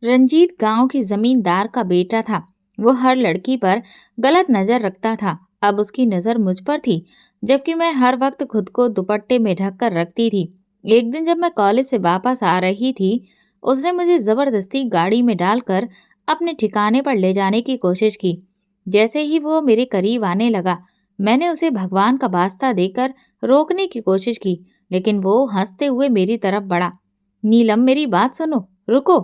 रंजीत गांव की जमींदार का बेटा था। वो हर लड़की पर गलत नजर रखता था। अब उसकी नजर मुझ पर थी, जबकि मैं हर वक्त खुद को दुपट्टे में ढक कर रखती थी। एक दिन जब मैं कॉलेज से वापस आ रही थी, उसने मुझे जबरदस्ती गाड़ी में डालकर अपने ठिकाने पर ले जाने की कोशिश की। जैसे ही वो मेरे करीब आने लगा, मैंने उसे भगवान का वास्ता देकर रोकने की कोशिश की, लेकिन वो हंसते हुए मेरी तरफ बढ़ा। नीलम, मेरी बात सुनो, रुको,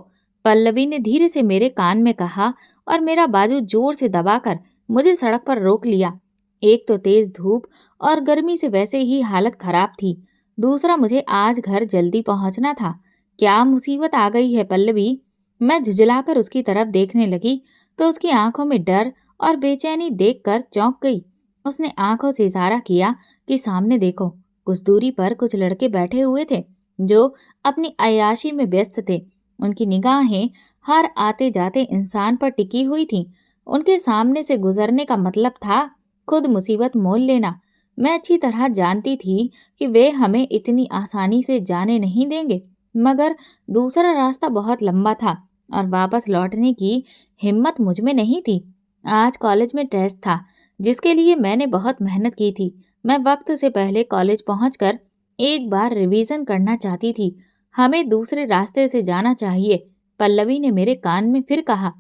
पल्लवी ने धीरे से मेरे कान में कहा और मेरा बाजू जोर से दबाकर मुझे सड़क पर रोक लिया। एक तो तेज धूप और गर्मी से वैसे ही हालत खराब थी, दूसरा मुझे आज घर जल्दी पहुंचना था। क्या मुसीबत आ गई है पल्लवी? मैं झुंझलाकर उसकी तरफ देखने लगी तो उसकी आंखों में डर और बेचैनी देखकर चौंक गई। उसने आंखों से इशारा किया कि सामने देखो। कुछ दूरी पर कुछ लड़के बैठे हुए थे जो अपनी अय्याशी में व्यस्त थे। उनकी निगाहें हर आते जाते इंसान पर टिकी हुई थीं। उनके सामने से गुजरने का मतलब था खुद मुसीबत मोल लेना। मैं अच्छी तरह जानती थी कि वे हमें इतनी आसानी से जाने नहीं देंगे, मगर दूसरा रास्ता बहुत लंबा था और वापस लौटने की हिम्मत मुझ में नहीं थी। आज कॉलेज में टेस्ट था, जिसके लिए मैंने बहुत मेहनत की थी। मैं वक्त से पहले कॉलेज पहुंचकर एक बार रिवीजन करना चाहती थी। हमें दूसरे रास्ते से जाना चाहिए, पल्लवी ने मेरे कान में फिर कहा।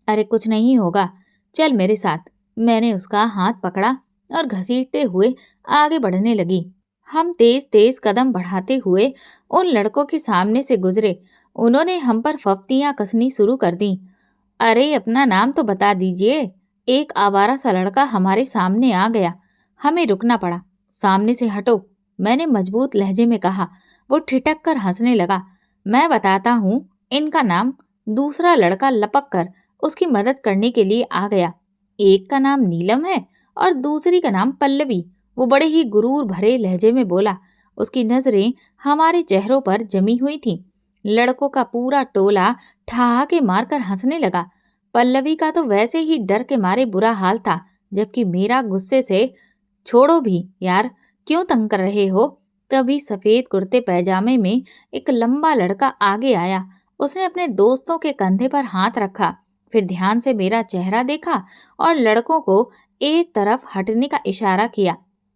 अरे कुछ नहीं होगा, चल मेरे साथ। मैंने उसका हाथ पकड़ा और घसीटते हुए आगे बढ़ने लगी। हम तेज तेज कदम बढ़ाते हुए उन लड़कों के सामने से गुजरे। उन्होंने हम पर फफ्तियां कसनी शुरू कर दी। अरे अपना नाम तो बता दीजिए। एक आवारा सा लड़का हमारे सामने आ गया। हमें रुकना पड़ा। सामने से हटो, मैंने मजबूत लहजे में कहा। वो ठिठक कर हंसने लगा। मैं बताता हूँ इनका नाम। दूसरा लड़का लपक कर उसकी मदद करने के लिए आ गया। एक का नाम नीलम है और दूसरी का नाम पल्लवी। वो बड़े ही गुरूर भरे लहजे में बोला। उसकी नजरें हमारे चेहरों पर जमी हुई थीं। लड़कों का पूरा टोला ठहाके मारकर हंसने लगा। पल्लवी का तो वैसे ही डर के मारे बुरा हाल था, जबकि मेरा गुस्से से छोड़ो भी यार, क्यों तंग कर रहे हो? तभी सफेद कुर्ते पैजामे में एक लंबा लड़का आगे आया। उसने अपने दोस्तों के कंधे पर हाथ रखा, फिर ध्यान से मेरा चेहरा देखा और लड़कों को एक तरफ हटने का इशारा किया।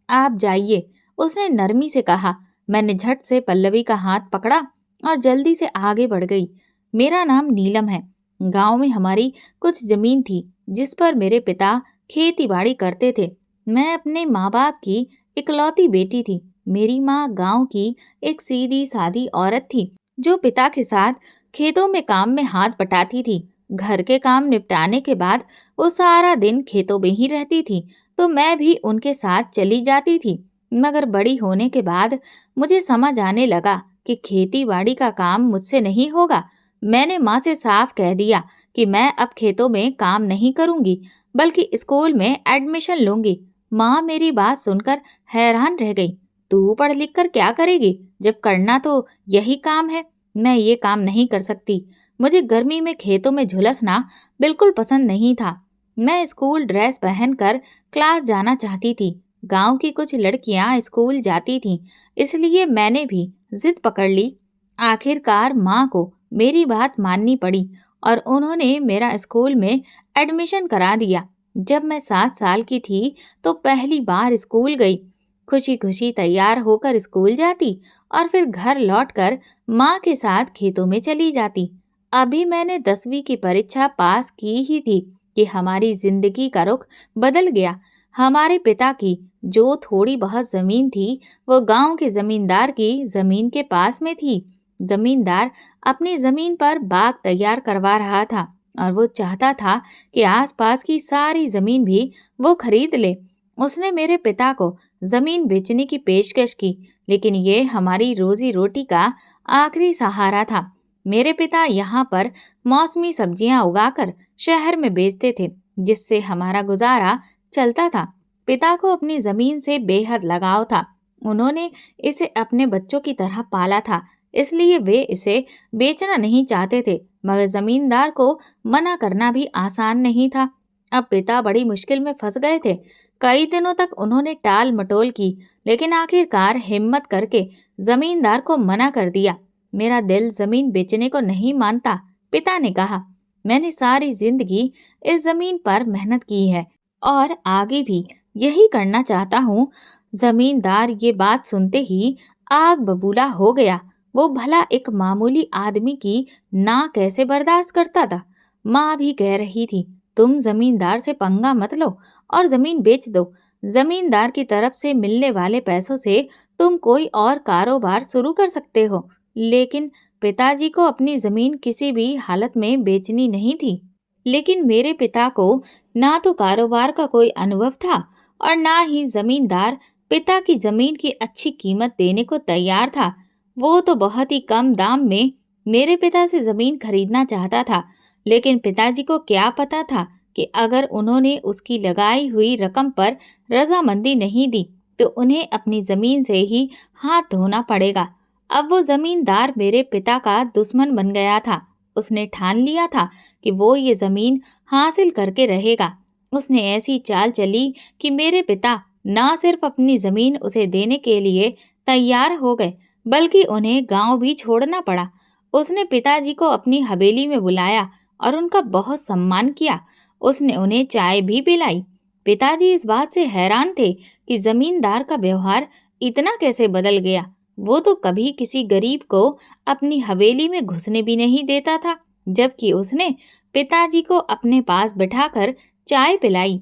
आप जाइए, उसने नरमी से कहा। मैंने झट से पल्लवी का हाथ पकड़ा और जल्दी से आगे बढ़ गई। मेरा नाम नीलम है। गांव में हमारी कुछ जमीन थी जिस पर मेरे पिता खेती बाड़ी करते थे। मैं अपने माँ बाप की इकलौती बेटी थी। मेरी माँ गांव की एक सीधी सादी औरत थी जो पिता के साथ खेतों में काम में हाथ बटाती थी। घर के काम निपटाने के बाद वो सारा दिन खेतों में ही रहती थी, तो मैं भी उनके साथ चली जाती थी। मगर बड़ी होने के बाद मुझे समझ आने लगा कि खेती बाड़ी का काम मुझसे नहीं होगा। मैंने माँ से साफ कह दिया कि मैं अब खेतों में काम नहीं करूंगी, बल्कि स्कूल में एडमिशन लूंगी। माँ मेरी बात सुनकर हैरान रह गई। तू पढ़ लिख कर क्या करेगी, जब करना तो यही काम है? मैं ये काम नहीं कर सकती। मुझे गर्मी में खेतों में झुलसना बिल्कुल पसंद नहीं था। मैं स्कूल ड्रेस पहनकर क्लास जाना चाहती थी। गांव की कुछ लड़कियां स्कूल जाती थीं, इसलिए मैंने भी जिद पकड़ ली। आखिरकार माँ को मेरी बात माननी पड़ी और उन्होंने मेरा स्कूल में एडमिशन करा दिया। जब मैं 7 साल की थी तो पहली बार स्कूल गई। खुशी खुशी तैयार होकर स्कूल जाती और फिर घर लौटकर माँ के साथ खेतों में चली जाती। अभी मैंने 10वीं की परीक्षा पास की ही थी कि हमारी जिंदगी का रुख बदल गया। हमारे पिता की जो थोड़ी बहुत जमीन थी, वो गांव के जमींदार की जमीन के पास में थी। जमींदार अपनी जमीन पर बाग तैयार करवा रहा था और वो चाहता था कि आसपास की सारी जमीन भी वो खरीद ले। उसने मेरे पिता को जमीन बेचने की पेशकश की, लेकिन ये हमारी रोजी रोटी का आखिरी सहारा था। मेरे पिता यहाँ पर मौसमी सब्जियां उगाकर शहर में बेचते थे, जिससे हमारा गुजारा चलता था। पिता को अपनी जमीन से बेहद लगाव था। उन्होंने इसे अपने बच्चों की तरह पाला था, इसलिए वे इसे बेचना नहीं चाहते थे। मगर जमींदार को मना करना भी आसान नहीं था। अब पिता बड़ी मुश्किल में फंस गए थे। कई दिनों तक उन्होंने टाल मटोल की, लेकिन आखिरकार हिम्मत करके जमींदार को मना कर दिया। मेरा दिल जमीन बेचने को नहीं मानता, पिता ने कहा, मैंने सारी जिंदगी इस जमीन पर मेहनत की है और आगे भी यही करना चाहता हूँ। जमींदार ये बात सुनते ही आग बबूला हो गया। वो भला एक मामूली आदमी की ना कैसे बर्दाश्त करता था। माँ भी कह रही थी, तुम जमींदार से पंगा मत लो और जमीन बेच दो। जमींदार की तरफ से मिलने वाले पैसों से तुम कोई और कारोबार शुरू कर सकते हो। लेकिन पिताजी को अपनी जमीन किसी भी हालत में बेचनी नहीं थी। लेकिन मेरे पिता को ना तो कारोबार का कोई अनुभव था और ना ही जमींदार पिता की जमीन की अच्छी कीमत देने को तैयार था। वो तो बहुत ही कम दाम में मेरे पिता से जमीन खरीदना चाहता था। लेकिन पिताजी को क्या पता था कि अगर उन्होंने उसकी लगाई हुई रकम पर रजामंदी नहीं दी तो उन्हें अपनी जमीन से ही हाथ धोना पड़ेगा। अब वो जमींदार मेरे पिता का दुश्मन बन गया था। उसने ठान लिया था कि वो ये जमीन हासिल करके रहेगा। उसने ऐसी चाल चली कि मेरे पिता न सिर्फ अपनी जमीन उसे देने के लिए तैयार हो गए, बल्कि उन्हें गांव भी छोड़ना पड़ा। उसने पिताजी को अपनी हवेली में बुलाया और उनका बहुत सम्मान किया। उसने उन्हें चाय भी पिलाई। पिताजी इस बात से हैरान थे कि जमींदार का व्यवहार इतना कैसे बदल गया। वो तो कभी किसी गरीब को अपनी हवेली में घुसने भी नहीं देता था, जबकि उसने पिताजी को अपने पास बिठाकर चाय पिलाई।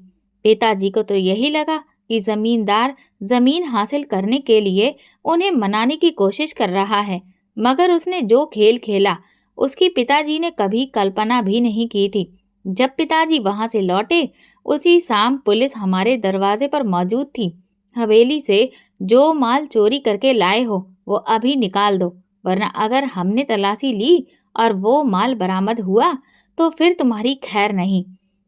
पिताजी को तो यही लगा कि जमींदार जमीन हासिल करने के लिए उन्हें मनाने की कोशिश कर रहा है, मगर उसने जो खेल खेला उसकी पिताजी ने कभी कल्पना भी नहीं की थी। जब पिताजी वहां से लौटे, उसी शाम पुलिस हमारे दरवाजे पर मौजूद थी। हवेली से जो माल चोरी करके लाए हो वो अभी निकाल दो, वरना अगर हमने तलाशी ली और वो माल बरामद हुआ तो फिर तुम्हारी खैर नहीं।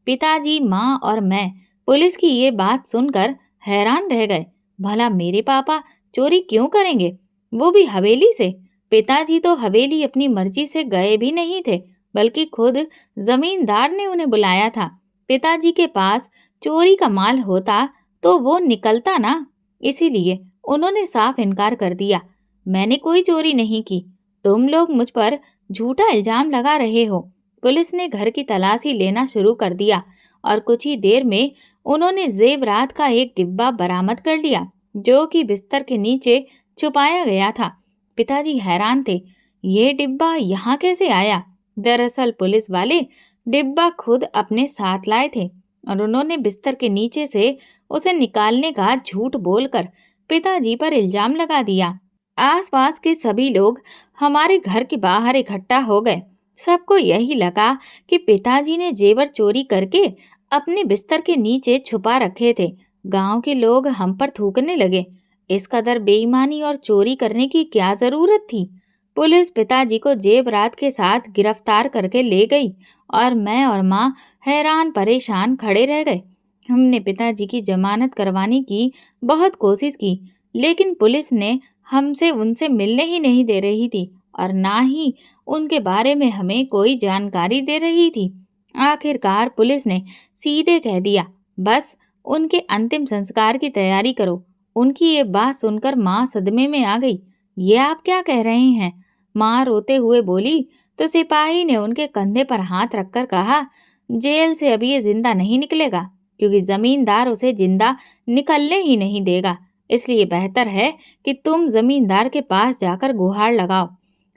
पिताजी, माँ और मैं पुलिस की ये बात सुनकर हैरान रह गए। भला मेरे पापा चोरी क्यों करेंगे, वो भी हवेली से? पिताजी तो हवेली अपनी मर्जी से गए भी नहीं थे, बल्कि खुद जमींदार ने उन्हें बुलाया था। पिताजी के पास चोरी का माल होता तो वो निकलता ना, इसीलिए उन्होंने साफ इनकार कर दिया। मैंने कोई चोरी नहीं की। तुम लोग मुझ पर झूठा इल्जाम लगा रहे हो। पुलिस ने घर की तलाशी लेना शुरू कर दिया और कुछ ही देर में उन्होंने जेवरात का एक डिब्बा बरामद कर लिया, जो कि बिस्तर के नीचे छुपाया गया था। पिताजी हैरान थे, ये डिब्बा यहाँ कैसे आया? दरअसल पुलिस वाले डिब्बा खुद अपने साथ लाए थे और उन्होंने बिस्तर के नीचे से उसे निकालने का झूठ बोलकर पिताजी पर इल्जाम लगा दिया। आसपास के सभी लोग हमारे घर के बाहर इकट्ठा हो गए। सबको यही लगा कि पिताजी ने जेवर चोरी करके अपने बिस्तर के नीचे छुपा रखे थे। गांव के लोग हम पर थूकने लगे। इस कदर बेईमानी और चोरी करने की क्या जरूरत थी? पुलिस पिताजी को जेवरात के साथ गिरफ्तार करके ले गई और मैं और माँ हैरान परेशान खड़े रह गए। हमने पिताजी की जमानत करवाने की बहुत कोशिश की, लेकिन पुलिस ने हमसे उनसे मिलने ही नहीं दे रही थी और ना ही उनके बारे में हमें कोई जानकारी दे रही थी। आखिरकार पुलिस ने सीधे कह दिया, बस उनके अंतिम संस्कार की तैयारी करो। उनकी ये बात सुनकर माँ सदमे में आ गई। ये आप क्या कह रहे हैं? माँ रोते हुए बोली तो सिपाही ने उनके कंधे पर हाथ रखकर कहा, जेल से अभी ये जिंदा नहीं निकलेगा, क्योंकि जमींदार उसे जिंदा निकलने ही नहीं देगा। इसलिए बेहतर है कि तुम जमींदार के पास जाकर गुहार लगाओ।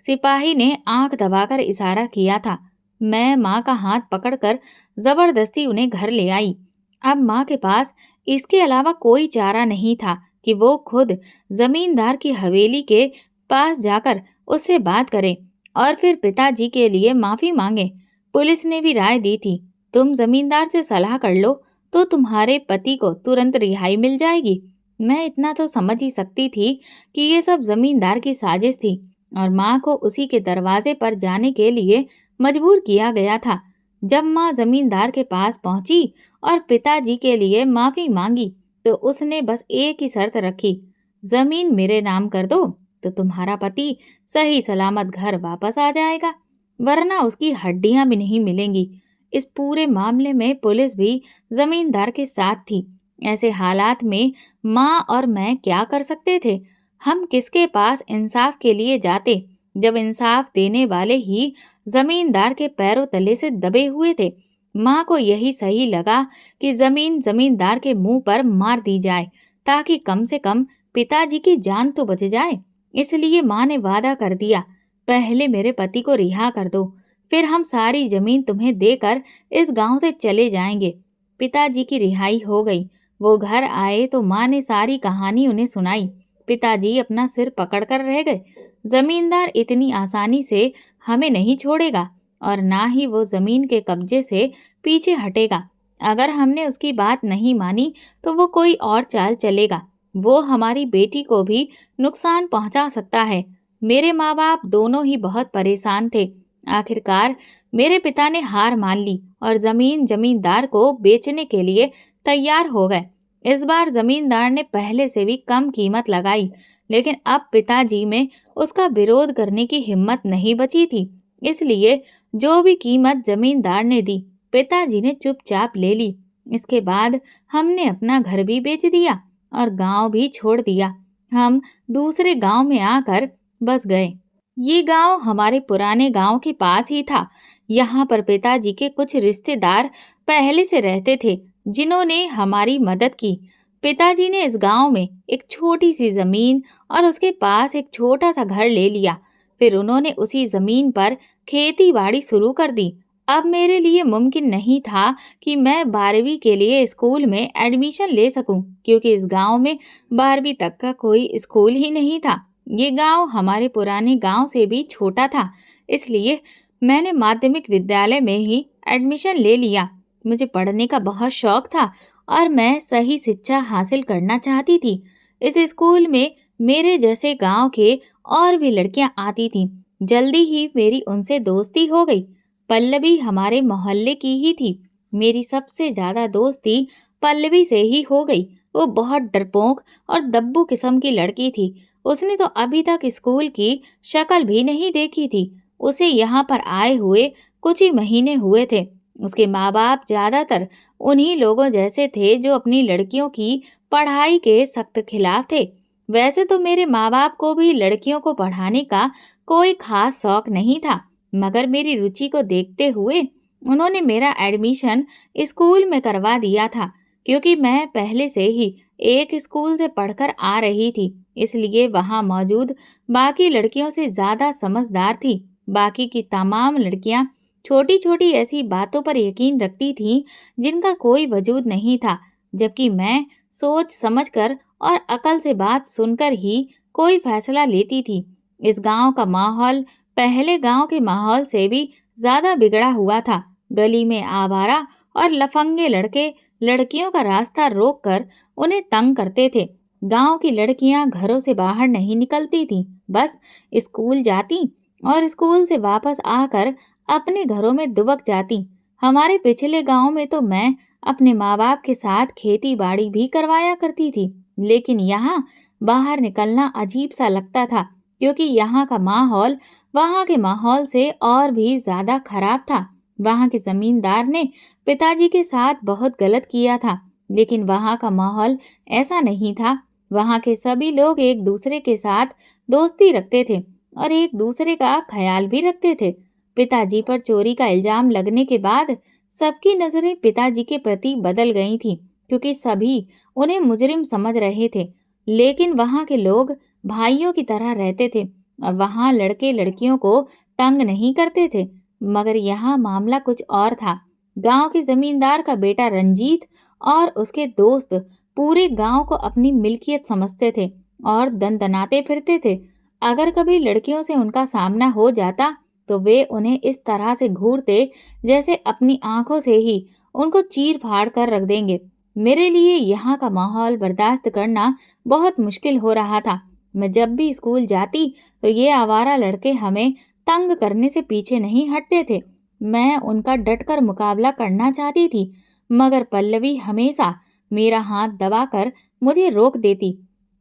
सिपाही ने आंख दबाकर इशारा किया था। मैं माँ का हाथ पकड़कर जबरदस्ती उन्हें घर ले आई। अब माँ के पास इसके अलावा कोई चारा नहीं था कि वो खुद जमींदार की हवेली के पास जाकर उससे बात करे और फिर पिताजी के लिए माफी मांगे। पुलिस ने भी राय दी थी, तुम जमींदार से सलाह कर लो तो तुम्हारे पति को तुरंत रिहाई मिल जाएगी। मैं इतना तो समझ ही सकती थी कि ये सब जमींदार की साजिश थी और माँ को उसी के दरवाजे पर जाने के लिए मजबूर किया गया था। जब माँ जमींदार के पास पहुंची और पिताजी के लिए माफी मांगी तो उसने बस एक ही शर्त रखी, जमीन मेरे नाम कर दो तो तुम्हारा पति सही सलामत घर वापस आ जाएगा, वरना उसकी हड्डियां भी नहीं मिलेंगी। इस पूरे मामले में पुलिस भी जमींदार के साथ थी। ऐसे हालात में माँ और मैं क्या कर सकते थे? हम किसके पास इंसाफ के लिए जाते जब इंसाफ देने वाले ही जमींदार के पैरों तले से दबे हुए थे। माँ को यही सही लगा कि जमीन जमींदार के मुंह पर मार दी जाए, ताकि कम से कम पिताजी की जान तो बच जाए। इसलिए माँ ने वादा कर दिया, पहले मेरे पति को रिहा कर दो, फिर हम सारी जमीन तुम्हें देकर इस गांव से चले जाएंगे। पिताजी की रिहाई हो गई। वो घर आए तो माँ ने सारी कहानी उन्हें सुनाई। पिताजी अपना सिर पकड़कर रह गए। जमींदार इतनी आसानी से हमें नहीं छोड़ेगा और ना ही वो जमीन के कब्जे से पीछे हटेगा। अगर हमने उसकी बात नहीं मानी तो वो कोई और चाल चलेगा। वो हमारी बेटी को भी नुकसान पहुंचा सकता है। मेरे माँ बाप दोनों ही बहुत परेशान थे। आखिरकार मेरे पिता ने हार मान ली और जमीन जमींदार को बेचने के लिए तैयार हो गए। इस बार जमींदार ने पहले से भी कम कीमत लगाई, लेकिन अब पिताजी में उसका विरोध करने की हिम्मत नहीं बची थी। इसलिए जो भी कीमत जमींदार ने दी, पिताजी ने चुपचाप ले ली। इसके बाद हमने अपना घर भी बेच दिया और गांव भी छोड़ दिया। हम दूसरे गांव में आकर बस गए। ये गांव हमारे पुराने गांव के पास ही था। यहाँ पर पिताजी के कुछ रिश्तेदार पहले से रहते थे, जिन्होंने हमारी मदद की। पिताजी ने इस गांव में एक छोटी सी जमीन और उसके पास एक छोटा सा घर ले लिया। फिर उन्होंने उसी जमीन पर खेती बाड़ी शुरू कर दी। अब मेरे लिए मुमकिन नहीं था कि मैं 12वीं के लिए स्कूल में एडमिशन ले सकूं, क्योंकि इस गांव में 12वीं तक का कोई स्कूल ही नहीं था। ये गांव हमारे पुराने गांव से भी छोटा था, इसलिए मैंने माध्यमिक विद्यालय में ही एडमिशन ले लिया। मुझे पढ़ने का बहुत शौक था और मैं सही शिक्षा हासिल करना चाहती थी। इस स्कूल में मेरे जैसे गांव के और भी लड़कियां आती थीं। जल्दी ही मेरी उनसे दोस्ती हो गई। पल्लवी हमारे मोहल्ले की ही थी। मेरी सबसे ज्यादा दोस्ती पल्लवी से ही हो गई। वो बहुत डरपोक और दब्बू किस्म की लड़की थी। उसने तो अभी तक स्कूल की शक्ल भी नहीं देखी थी। उसे यहाँ पर आए हुए कुछ ही महीने हुए थे। उसके माँ बाप ज्यादातर उन्हीं लोगों जैसे थे जो अपनी लड़कियों की पढ़ाई के सख्त खिलाफ थे। वैसे तो मेरे माँ बाप को भी लड़कियों को पढ़ाने का कोई खास शौक नहीं था, मगर मेरी रुचि को देखते हुए उन्होंने मेरा एडमिशन स्कूल में करवा दिया था। क्योंकि मैं पहले से ही एक स्कूल से पढ़कर आ रही थी, इसलिए वहां मौजूद बाकी लड़कियों से ज्यादा समझदार थी। बाकी की तमाम लड़कियां छोटी छोटी ऐसी बातों पर यकीन रखती थीं जिनका कोई वजूद नहीं था, जबकि मैं सोच समझकर और अकल से बात सुनकर ही कोई फैसला लेती थी। इस गांव का माहौल पहले गांव के माहौल से भी ज्यादा बिगड़ा हुआ था। गली में आवारा और लफंगे लड़के लड़कियों का रास्ता रोककर उन्हें तंग करते थे। गांव की लड़कियां घरों से बाहर नहीं निकलती थीं, बस स्कूल जाती और स्कूल से वापस आकर अपने घरों में दुबक जाती। हमारे पिछले गांव में तो मैं अपने माँ बाप के साथ खेती बाड़ी भी करवाया करती थी, लेकिन यहाँ बाहर निकलना अजीब सा लगता था, क्योंकि यहाँ का माहौल वहाँ के माहौल से और भी ज्यादा खराब था। वहाँ के जमींदार ने पिताजी के साथ बहुत गलत किया था, लेकिन वहाँ का माहौल ऐसा नहीं था। वहाँ के सभी लोग एक दूसरे के साथ दोस्ती रखते थे और एक दूसरे का ख्याल भी रखते थे। पिताजी पर चोरी का इल्जाम लगने के बाद सबकी नजरें पिताजी के प्रति बदल गई थी, क्योंकि सभी उन्हें मुजरिम समझ रहे थे। लेकिन वहाँ के लोग भाइयों की तरह रहते थे और वहाँ लड़के लड़कियों को तंग नहीं करते थे। मगर यहाँ मामला कुछ और था। गांव के जमींदार का बेटा रंजीत और उसके दोस्त पूरे गांव को अपनी मिल्कियत समझते थे और दनदनाते फिरते थे। अगर कभी लड़कियों से उनका सामना हो जाता तो वे उन्हें इस तरह से घूरते जैसे अपनी आंखों से ही उनको चीर फाड़ कर रख देंगे। मेरे लिए यहाँ का माहौल बर्दाश्त करना बहुत मुश्किल हो रहा था। मैं जब भी स्कूल जाती तो ये आवारा लड़के हमें तंग करने से पीछे नहीं हटते थे। मैं उनका डटकर मुकाबला करना चाहती थी, मगर पल्लवी हमेशा मेरा हाथ दबाकर मुझे रोक देती।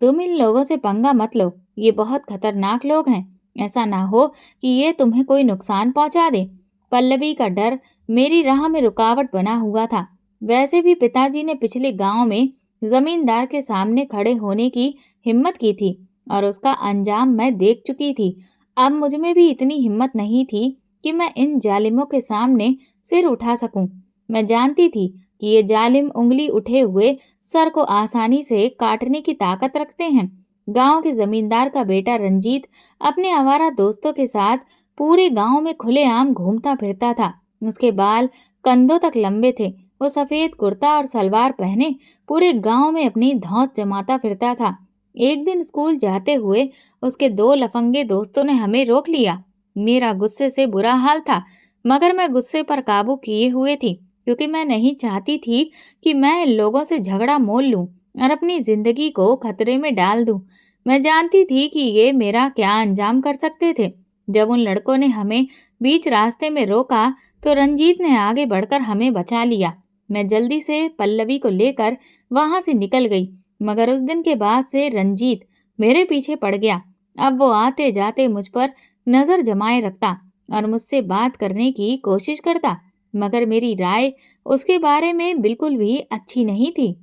तुम इन लोगों से पंगा मत लो, ये बहुत खतरनाक लोग हैं। ऐसा ना हो कि ये तुम्हें कोई नुकसान पहुंचा दे। पल्लवी का डर मेरी राह में रुकावट बना हुआ था। वैसे भी पिताजी ने पिछले गांव में जमींदार के सामने खड़े होने की हिम्मत की थी और उसका अंजाम मैं देख चुकी थी। अब मुझ में भी इतनी हिम्मत नहीं थी कि मैं इन जालिमों के सामने सिर उठा सकूं। मैं जानती थी कि ये जालिम उंगली उठे हुए सर को आसानी से काटने की ताकत रखते हैं। गांव के जमींदार का बेटा रंजीत अपने आवारा दोस्तों के साथ पूरे गांव में खुलेआम घूमता फिरता था। उसके बाल कंधों तक लंबे थे। वो सफेद कुर्ता और सलवार पहने पूरे गांव में अपनी धौंस जमाता फिरता था। एक दिन स्कूल जाते हुए उसके दो लफंगे दोस्तों ने हमें रोक लिया। मेरा गुस्से से बुरा हाल था, मगर मैं गुस्से पर काबू किए हुए थी, क्योंकि मैं नहीं चाहती थी कि मैं लोगों से झगड़ा मोल लूं और अपनी जिंदगी को खतरे में डाल दूं। मैं जानती थी कि ये मेरा क्या अंजाम कर सकते थे। जब उन लड़कों ने हमें बीच रास्ते में रोका, तो रंजीत ने आगे बढ़कर हमें बचा लिया। मैं जल्दी से पल्लवी को लेकर वहां से निकल गई, मगर उस दिन के बाद से रंजीत मेरे पीछे पड़ गया। अब वो आते जाते मुझ पर नजर जमाए रखता और मुझसे बात करने की कोशिश करता, मगर मेरी राय उसके बारे में बिल्कुल भी अच्छी नहीं थी।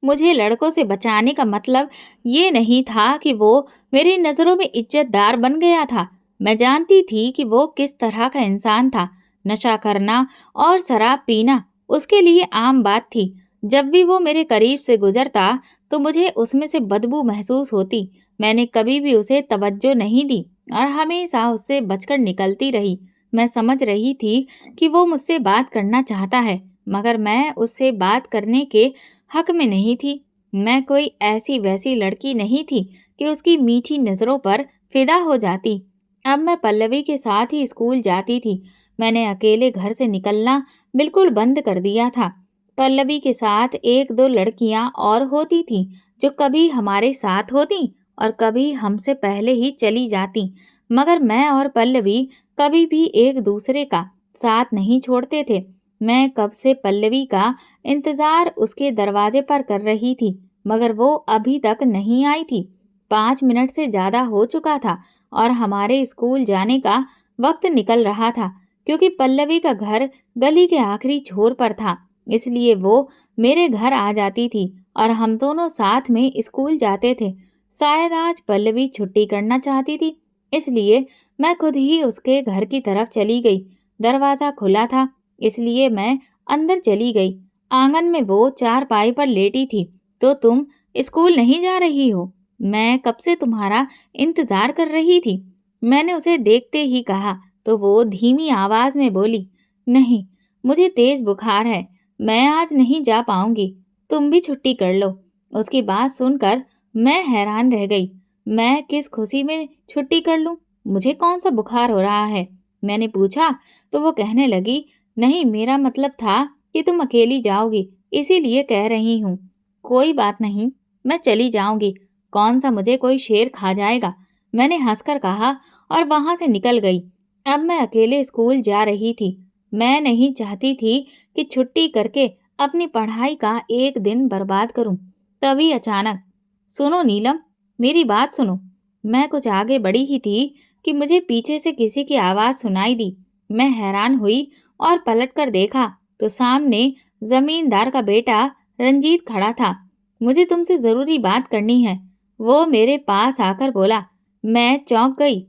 मुझे लड़कों से बचाने का मतलब ये नहीं था कि वो मेरी नज़रों में इज्जतदार बन गया था। मैं जानती थी कि वो किस तरह का इंसान था। नशा करना और शराब पीना उसके लिए आम बात थी। जब भी वो मेरे करीब से गुजरता, तो मुझे उसमें से बदबू महसूस होती। मैंने कभी भी उसे तवज्जो नहीं दी और हमेशा उससे बचकर निकलती रही। मैं समझ रही थी कि वो मुझसे बात करना चाहता है, मगर मैं उससे बात करने के हक में नहीं थी। मैं कोई ऐसी वैसी लड़की नहीं थी कि उसकी मीठी नज़रों पर फिदा हो जाती। अब मैं पल्लवी के साथ ही स्कूल जाती थी। मैंने अकेले घर से निकलना बिल्कुल बंद कर दिया था। पल्लवी के साथ एक दो लड़कियां और होती थीं, जो कभी हमारे साथ होती और कभी हमसे पहले ही चली जाती। मगर मैं और पल्लवी कभी भी एक दूसरे का साथ नहीं छोड़ते थे। मैं कब से पल्लवी का इंतजार उसके दरवाजे पर कर रही थी, मगर वो अभी तक नहीं आई थी। 5 मिनट से ज्यादा हो चुका था और हमारे स्कूल जाने का वक्त निकल रहा था। क्योंकि पल्लवी का घर गली के आखिरी छोर पर था, इसलिए वो मेरे घर आ जाती थी और हम दोनों साथ में स्कूल जाते थे। शायद आज पल्लवी छुट्टी करना चाहती थी, इसलिए मैं खुद ही उसके घर की तरफ चली गई। दरवाजा खुला था, इसलिए मैं अंदर चली गई। आंगन में वो चारपाई पर लेटी थी। तो तुम स्कूल नहीं जा रही हो? मैं कब से तुम्हारा इंतजार कर रही थी। मैंने उसे देखते ही कहा, तो वो धीमी आवाज में बोली, नहीं, मुझे तेज बुखार है, मैं आज नहीं जा पाऊंगी, तुम भी छुट्टी कर लो। उसकी बात सुनकर मैं हैरान रह गई। मैं किस खुशी में छुट्टी कर लूं? मुझे कौन सा बुखार हो रहा है? मैंने पूछा, तो वो कहने लगी, नहीं, मेरा मतलब था कि तुम अकेली जाओगी, इसीलिए कह रही हूँ। कोई बात नहीं, मैं चली जाऊंगी। कौन सा मुझे कोई शेर खा जाएगा? मैंने हंसकर कहा और वहां से निकल गई। अब मैं अकेले स्कूल जा रही थी। मैं नहीं चाहती थी कि छुट्टी करके अपनी पढ़ाई का एक दिन बर्बाद करूं। तभी अचानक, सुनो नीलम, मेरी बात सुनो। मैं कुछ आगे बढ़ी ही थी कि मुझे पीछे से किसी की आवाज सुनाई दी। मैं हैरान हुई और पलटकर देखा, तो सामने जमींदार का बेटा रंजीत खड़ा था। मुझे तुमसे जरूरी बात करनी है, वो मेरे पास आकर बोला। मैं चौंक गई।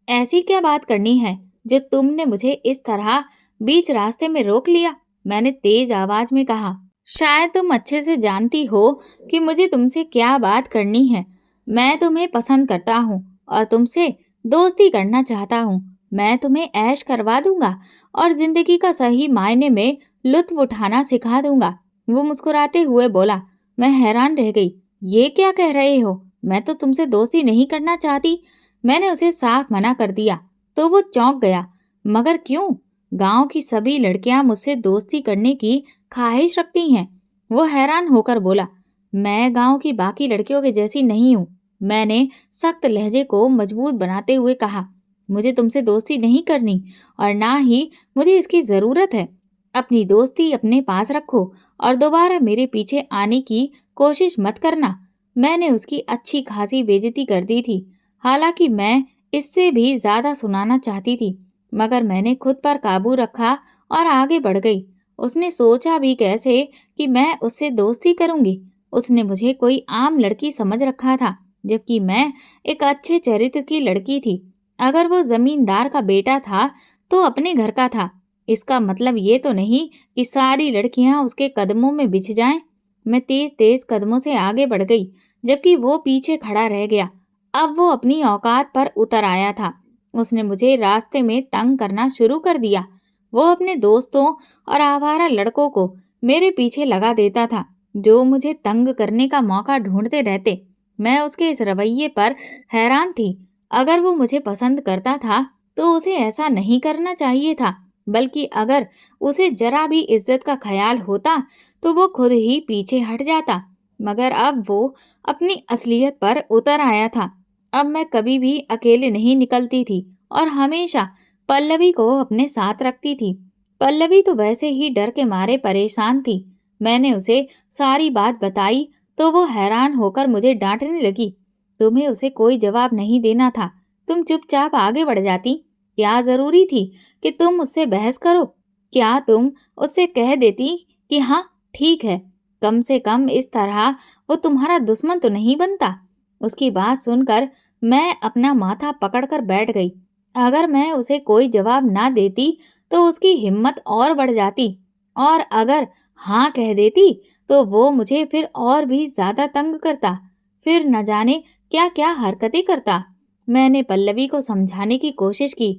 ऐसी क्या बात करनी है जो तुमने मुझे इस तरह बीच रास्ते में रोक लिया? मैंने तेज आवाज में कहा। शायद तुम अच्छे से जानती हो कि मुझे तुमसे क्या बात करनी है। मैं तुम्हें पसंद करता हूँ और तुमसे दोस्ती करना चाहता हूँ। मैं तुम्हें ऐश करवा दूंगा और जिंदगी का सही मायने में लुत्फ उठाना सिखा दूंगा। वो मुस्कुराते हुए बोला। मैं हैरान रह गई। ये क्या कह रहे हो? मैं तो तुमसे दोस्ती नहीं करना चाहती। मैंने उसे साफ मना कर दिया, तो वो चौंक गया। मगर क्यों? गांव की सभी लड़कियां मुझसे दोस्ती करने की ख्वाहिश रखती हैं। वो हैरान होकर बोला। मैं गांव की बाकी लड़कियों के जैसी नहीं हूँ। मैंने सख्त लहजे को मजबूत बनाते हुए कहा, मुझे तुमसे दोस्ती नहीं करनी और ना ही मुझे इसकी जरूरत है। अपनी दोस्ती अपने पास रखो और दोबारा मेरे पीछे आने की कोशिश मत करना। मैंने उसकी अच्छी खासी बेइज्जती कर दी थी। हालांकि मैं इससे भी ज्यादा सुनाना चाहती थी, मगर मैंने खुद पर काबू रखा और आगे बढ़ गई। उसने सोचा भी कैसे कि मैं उससे दोस्ती करूंगी। उसने मुझे कोई आम लड़की समझ रखा था, जबकि मैं एक अच्छे चरित्र की लड़की थी। अगर वो जमींदार का बेटा था, तो अपने घर का था। इसका मतलब ये तो नहीं कि सारी लड़कियां उसके कदमों में बिछ जाएं। मैं तेज तेज कदमों से आगे बढ़ गई, जबकि वो पीछे खड़ा रह गया। अब वो अपनी औकात पर उतर आया था। उसने मुझे रास्ते में तंग करना शुरू कर दिया। वो अपने दोस्तों और आवारा लड़कों को मेरे पीछे लगा देता था, जो मुझे तंग करने का मौका ढूंढते रहते। मैं उसके इस रवैये पर हैरान थी। अगर वो मुझे पसंद करता था तो उसे ऐसा नहीं करना चाहिए था, बल्कि अगर उसे जरा भी इज्जत का ख्याल होता तो वो खुद ही पीछे हट जाता। मगर अब वो अपनी असलियत पर उतर आया था। अब मैं कभी भी अकेले नहीं निकलती थी और हमेशा पल्लवी को अपने साथ रखती थी। पल्लवी तो वैसे ही डर के मारे परेशान थी। मैंने उसे सारी बात बताई तो वो हैरान होकर मुझे डांटने लगी। तुम्हें उसे कोई जवाब नहीं देना था, तुम चुपचाप आगे बढ़ जाती। क्या जरूरी थी कि तुम उससे बहस करो? क्या तुम उससे कह देती कि हाँ ठीक है, कम से कम इस तरह वो तुम्हारा दुश्मन तो नहीं बनता। उसकी बात सुनकर मैं अपना माथा पकड़कर बैठ गई। अगर मैं उसे कोई जवाब ना देती तो उसकी हिम्मत और बढ़ जाती, और अगर हाँ कह देती तो वो मुझे फिर और भी ज्यादा तंग करता। फिर न जाने क्या क्या हरकतें करता। मैंने पल्लवी को समझाने की कोशिश की।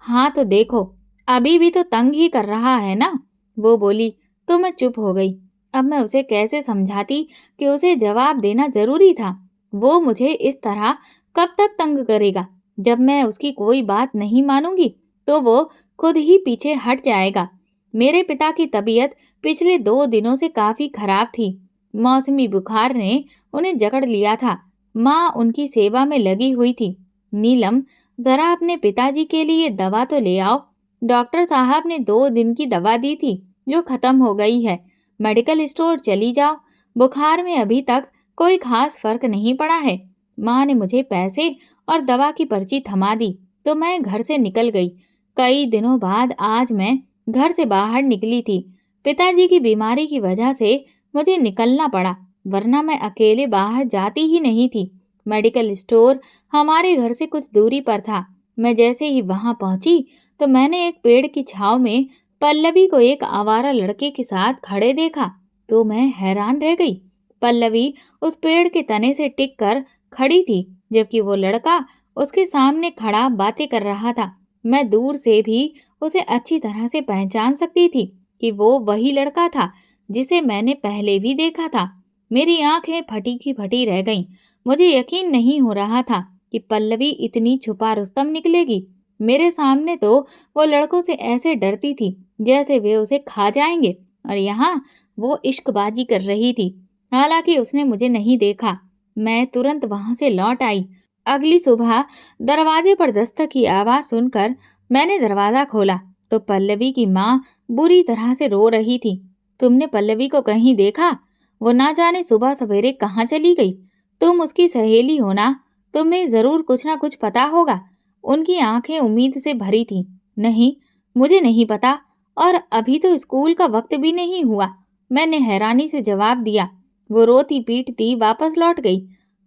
हाँ तो देखो, अभी भी तो तंग ही कर रहा है ना, वो बोली। तो मैं चुप हो गई। अब मैं उसे कैसे समझाती कि उसे जवाब देना जरूरी था। वो मुझे इस तरह कब तक तंग करेगा? जब मैं उसकी कोई बात नहीं मानूंगी तो वो खुद ही पीछे हट जाएगा। मेरे पिता की तबीयत पिछले 2 दिनों से काफी खराब थी। मौसमी बुखार ने उन्हें जकड़ लिया था। माँ उनकी सेवा में लगी हुई थी। नीलम, जरा अपने पिताजी के लिए दवा तो ले आओ। डॉक्टर साहब ने 2 दिन की दवा दी थी, जो खत्म हो गई है। मेडिकल स्टोर चली जाओ। बुखार में अभी तक कोई खास फर्क नहीं पड़ा है। माँ ने मुझे पैसे और दवा की पर्ची थमा दी तो मैं घर से निकल गई। कई दिनों बाद आज मैं घर से बाहर निकली थी। पिताजी की बीमारी की वजह से मुझे निकलना पड़ा, वरना मैं अकेले बाहर जाती ही नहीं थी। मेडिकल स्टोर हमारे घर से कुछ दूरी पर था। मैं जैसे ही वहां पहुंची तो मैंने एक पेड़ की छांव में पल्लवी को एक आवारा लड़के के साथ खड़े देखा, तो मैं हैरान रह गई। पल्लवी उस पेड़ के तने से टिक कर खड़ी थी, जबकि वो लड़का उसके सामने खड़ा बातें कर रहा था। मैं दूर से भी उसे अच्छी तरह से पहचान सकती थी कि वो वही लड़का था जिसे मैंने पहले भी देखा था। मेरी आंखें फटी की फटी रह गईं। मुझे यकीन नहीं हो रहा था कि पल्लवी इतनी छुपा रुस्तम निकलेगी। मेरे सामने तो वो लड़कों से ऐसे डरती थी जैसे वे उसे खा जाएंगे, और यहाँ वो इश्कबाजी कर रही थी। हालांकि उसने मुझे नहीं देखा। मैं तुरंत वहां से लौट आई। अगली सुबह दरवाजे पर दस्तक की आवाज सुनकर मैंने दरवाजा खोला तो पल्लवी की माँ बुरी तरह से रो रही थी। तुमने पल्लवी को कहीं देखा? वो ना जाने सुबह सवेरे कहाँ चली गई। तुम उसकी सहेली हो ना, तुम्हें जरूर कुछ ना कुछ पता होगा। उनकी आंखें उम्मीद से भरी थीं। नहीं, मुझे नहीं पता, और अभी तो स्कूल का वक्त भी नहीं हुआ, मैंने हैरानी से जवाब दिया। वो रोती पीटती वापस लौट गई।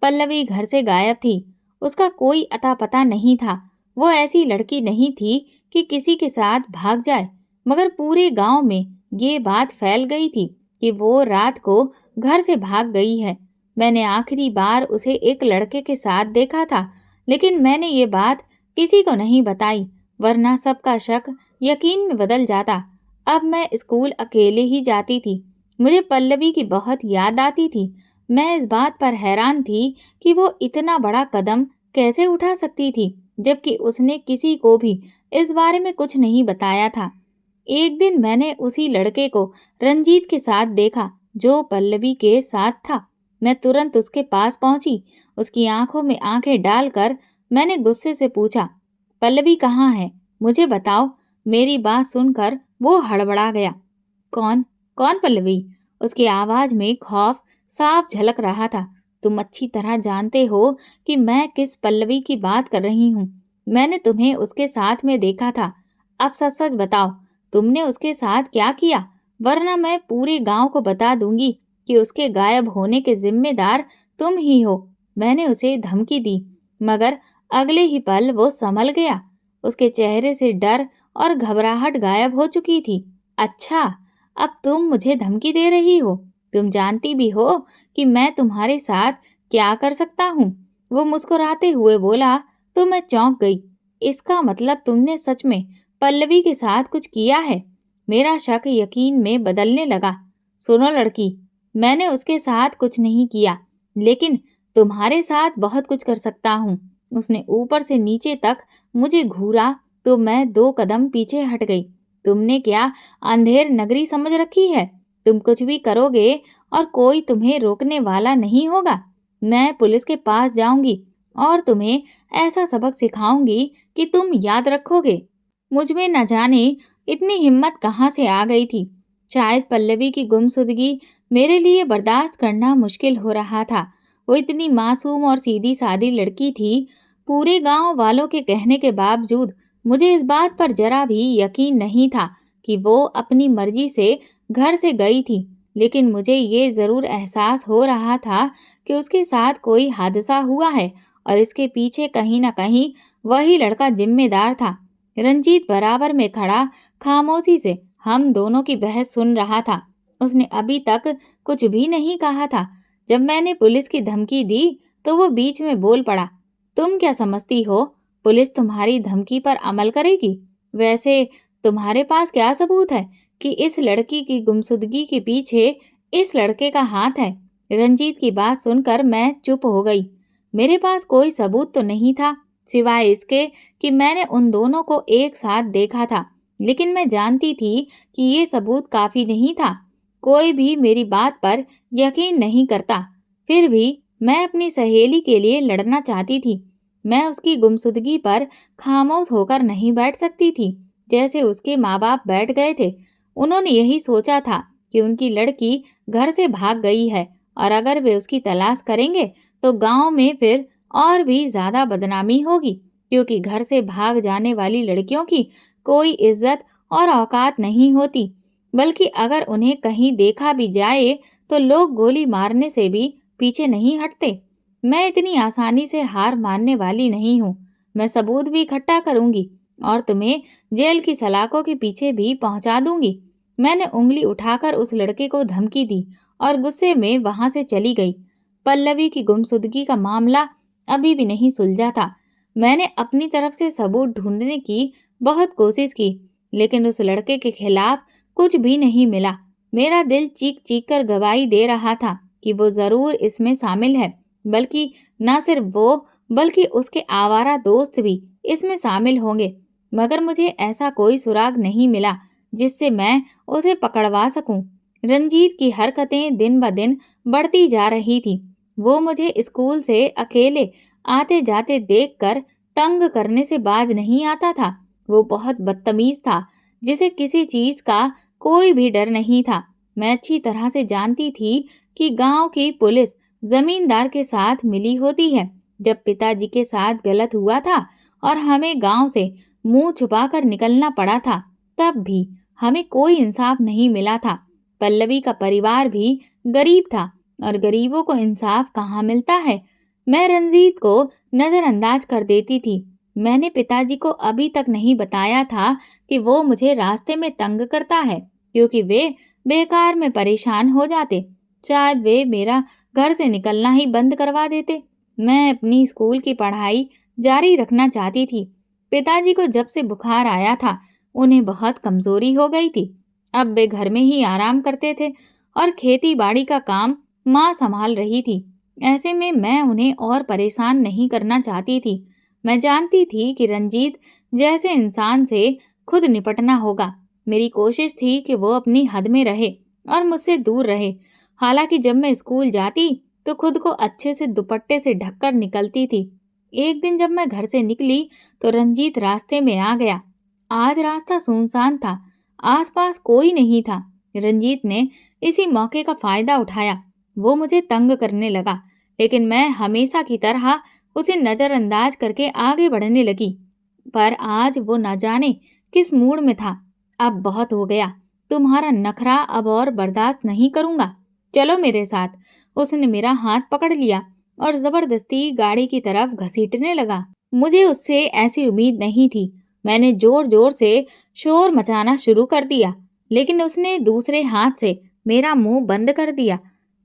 पल्लवी घर से गायब थी। उसका कोई अता पता नहीं था। वो ऐसी लड़की नहीं थी कि किसी के साथ भाग जाए, मगर पूरे गांव में ये बात फैल गई थी कि वो रात को घर से भाग गई है। मैंने आखिरी बार उसे एक लड़के के साथ देखा था, लेकिन मैंने ये बात किसी को नहीं बताई, वरना सबका शक यकीन में बदल जाता। अब मैं स्कूल अकेले ही जाती थी। मुझे पल्लवी की बहुत याद आती थी। मैं इस बात पर हैरान थी कि वो इतना बड़ा कदम कैसे उठा सकती थी, जबकि उसने किसी को भी इस बारे में कुछ नहीं बताया था। एक दिन मैंने उसी लड़के को रंजीत के साथ देखा, जो पल्लवी के साथ था। मैं तुरंत उसके पास पहुंची। उसकी आंखों में आंखें डालकर मैंने गुस्से से पूछा, पल्लवी कहाँ है? मुझे बताओ। मेरी बात सुनकर वो हड़बड़ा गया। कौन? कौन पल्लवी? उसकी आवाज में खौफ साफ झलक रहा था। तुम अच्छी तरह जानते हो कि मैं किस पल्लवी की बात कर रही हूँ। मैंने तुम्हें उसके साथ में देखा था। अब सच सच बताओ, तुमने उसके साथ क्या किया? वरना मैं पूरे गांव को बता दूंगी कि उसके गायब होने के जिम्मेदार तुम ही हो। मैंने उसे धमकी दी, मगर अगले ही पल वो संभल गया। उसके चेहरे से डर और घबराहट गायब हो चुकी थी। अच्छा, अब तुम मुझे धमकी दे रही हो? तुम जानती भी हो कि मैं तुम्हारे साथ क्या कर सकता हूँ? वो मुस्कुराते हुए बोला। तो मैं चौंक गई। इसका मतलब तुमने सच में पल्लवी के साथ कुछ किया है? मेरा शक यकीन में बदलने लगा। सुनो लड़की, मैंने उसके साथ कुछ नहीं किया, लेकिन तुम्हारे साथ बहुत कुछ कर सकता हूँ। उसने ऊपर से नीचे तक मुझे घूरा तो मैं 2 कदम पीछे हट गई। तुमने क्या अंधेर नगरी समझ रखी है? तुम कुछ भी करोगे और कोई तुम्हें रोकने वाला नहीं होगा। मैं पुलिस के पास जाऊंगी और तुम्हें ऐसा सबक सिखाऊंगी कि तुम याद रखोगे। मुझ में न जाने इतनी हिम्मत कहाँ से आ गई थी। शायद पल्लवी की गुमसुदगी मेरे लिए बर्दाश्त करना मुश्किल हो रहा था। वो इतनी मासूम और सीधी सादी लड़की थी। पूरे गांव वालों के कहने के बावजूद मुझे इस बात पर जरा भी यकीन नहीं था कि वो अपनी मर्जी से घर से गई थी। लेकिन मुझे ये जरूर एहसास हो रहा था कि उसके साथ कोई हादसा हुआ है और इसके पीछे कहीं न कहीं वही लड़का जिम्मेदार था। रंजीत बराबर में खड़ा खामोशी से हम दोनों की बहस सुन रहा था। उसने अभी तक कुछ भी नहीं कहा था। जब मैंने पुलिस की धमकी दी तो वो बीच में बोल पड़ा। तुम क्या समझती हो पुलिस तुम्हारी धमकी पर अमल करेगी? वैसे तुम्हारे पास क्या सबूत है कि इस लड़की की गुमशुदगी के पीछे इस लड़के का हाथ है? रंजीत की बात सुनकर मैं चुप हो गई। मेरे पास कोई सबूत तो नहीं था, सिवाय इसके कि मैंने उन दोनों को एक साथ देखा था। लेकिन मैं जानती थी कि ये सबूत काफी नहीं था। कोई भी मेरी बात पर यकीन नहीं करता। फिर भी मैं अपनी सहेली के लिए लड़ना चाहती थी। मैं उसकी गुमशुदगी पर खामोश होकर नहीं बैठ सकती थी, जैसे उसके माँ बाप बैठ गए थे। उन्होंने यही सोचा था कि उनकी लड़की घर से भाग गई है और अगर वे उसकी तलाश करेंगे तो गांव में फिर और भी ज्यादा बदनामी होगी, क्योंकि घर से भाग जाने वाली लड़कियों की कोई इज्जत और औकात नहीं होती। बल्कि अगर उन्हें कहीं देखा भी जाए तो लोग गोली मारने से भी पीछे नहीं हटते। मैं इतनी आसानी से हार मानने वाली नहीं हूँ। मैं सबूत भी इकट्ठा करूंगी और तुम्हें जेल की सलाखों के पीछे भी पहुंचा दूंगी। मैंने उंगली उठाकर उस लड़के को धमकी दी और गुस्से में वहां से चली गई। पल्लवी की गुमशुदगी का मामला अभी भी नहीं सुलझा था। मैंने अपनी तरफ से सबूत ढूंढने की बहुत कोशिश की, लेकिन उस लड़के के खिलाफ कुछ भी नहीं मिला। मेरा दिल चीख चीख कर गवाही दे रहा था कि वो जरूर इसमें शामिल है। बल्कि न सिर्फ वो, बल्कि उसके आवारा दोस्त भी इसमें शामिल होंगे। मगर मुझे ऐसा कोई सुराग नहीं मिला जिससे मैं उसे पकड़वा सकूं। रंजीत की हरकतें दिन ब दिन बढ़ती जा रही थी। वो मुझे स्कूल से अकेले आते जाते देखकर तंग करने से बाज नहीं आता था। वो बहुत बदतमीज था, जिसे किसी चीज का कोई भी डर नहीं था। मैं अच्छी तरह से जानती थी कि गांव की पुलिस जमींदार के साथ मिली होती है। जब पिताजी के साथ गलत हुआ था और हमें गांव से मुंह छुपाकर निकलना पड़ा था, तब भी हमें कोई इंसाफ नहीं मिला था। पल्लवी का परिवार भी गरीब था और गरीबों को इंसाफ कहाँ मिलता है। मैं रंजीत को नजरअंदाज कर देती थी। मैंने पिताजी को अभी तक नहीं बताया था कि वो मुझे रास्ते में तंग करता है, क्योंकि वे बेकार में परेशान हो जाते। शायद वे मेरा घर से निकलना ही बंद करवा देते। मैं अपनी स्कूल की पढ़ाई जारी रखना चाहती थी। पिताजी को जब से बुखार आया था, उन्हें बहुत कमजोरी हो गई थी। अब वे घर में ही आराम करते थे और खेती बाड़ी का काम माँ संभाल रही थी। ऐसे में मैं उन्हें और परेशान नहीं करना चाहती थी। मैं जानती थी कि रंजीत जैसे इंसान से खुद निपटना होगा। मेरी कोशिश थी कि वो अपनी हद में रहे और मुझसे दूर रहे। हालांकि जब मैं स्कूल जाती तो खुद को अच्छे से दुपट्टे से ढककर निकलती थी। एक दिन जब मैं घर से निकली तो रंजीत रास्ते में आ गया। आज रास्ता सुनसान था, आसपास कोई नहीं था। रंजीत ने इसी मौके का फायदा उठाया। वो मुझे तंग करने लगा, लेकिन मैं हमेशा की तरह उसे नजरअंदाज करके आगे बढ़ने लगी। पर आज वो न जाने किस मूड में था। अब बहुत हो गया, तुम्हारा नखरा अब और बर्दाश्त नहीं करूंगा। चलो मेरे साथ। उसने मेरा हाथ पकड़ लिया और जबरदस्ती गाड़ी की तरफ घसीटने लगा। मुझे उससे ऐसी उम्मीद नहीं थी। मैंने जोर जोर से शोर मचाना शुरू कर दिया, लेकिन उसने दूसरे हाथ से मेरा मुंह बंद कर दिया।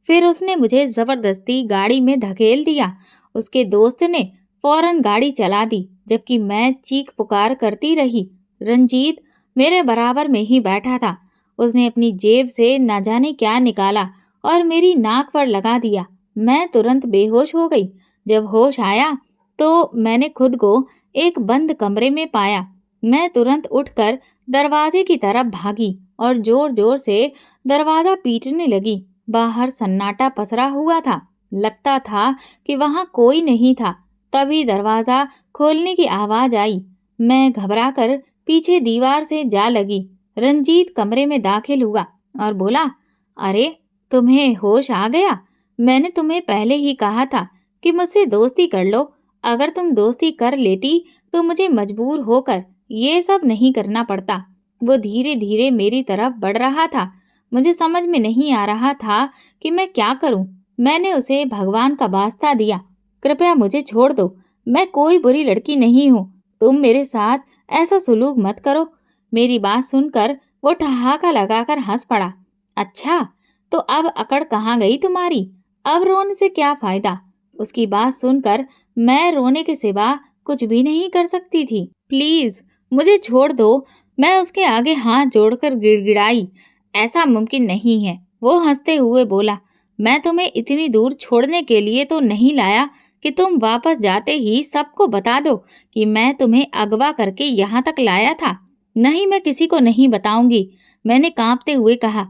फिर उसने मुझे जबरदस्ती गाड़ी में धकेल दिया। उसके दोस्त ने फौरन गाड़ी चला दी, जबकि मैं चीख पुकार करती रही। रंजीत मेरे बराबर में ही बैठा था। उसने अपनी जेब से न जाने क्या निकाला और मेरी नाक पर लगा दिया। मैं तुरंत बेहोश हो गई। जब होश आया तो मैंने खुद को एक बंद कमरे में पाया। मैं तुरंत उठकर दरवाजे की तरफ भागी और जोर जोर से दरवाजा पीटने लगी। बाहर सन्नाटा पसरा हुआ था। लगता था कि वहां कोई नहीं था। तभी दरवाजा खोलने की आवाज आई। मैं घबराकर पीछे दीवार से जा लगी। रंजीत कमरे में दाखिल हुआ और बोला, अरे तुम्हें होश आ गया? मैंने तुम्हें पहले ही कहा था कि मुझसे दोस्ती कर लो। अगर तुम दोस्ती कर लेती तो मुझे मजबूर होकर ये सब नहीं करना पड़ता। वो धीरे धीरे मेरी तरफ बढ़ रहा था। मुझे समझ में नहीं आ रहा था कि मैं क्या करूं। मैंने उसे भगवान का वास्ता दिया, कृपया मुझे छोड़ दो। मैं कोई बुरी लड़की नहीं हूँ। तुम मेरे साथ ऐसा सुलूक मत करो। मेरी बात सुनकर वो ठहाका लगाकर हंस पड़ा। अच्छा, तो अब अकड़ कहाँ गई तुम्हारी? अब रोने से क्या फायदा? उसकी बात सुनकर मैं रोने के सिवा कुछ भी नहीं कर सकती थी। प्लीज मुझे छोड़ दो। मैं उसके आगे हाथ जोड़कर गिड़गिड़ाई। ऐसा मुमकिन नहीं है। वो हंसते हुए बोला, मैं तुम्हें इतनी दूर छोड़ने के लिए तो नहीं लाया कि तुम वापस जाते ही सबको बता दो कि मैं तुम्हें अगवा करके यहाँ तक लाया था। नहीं, मैं किसी को नहीं बताऊंगी, मैंने कांपते हुए कहा।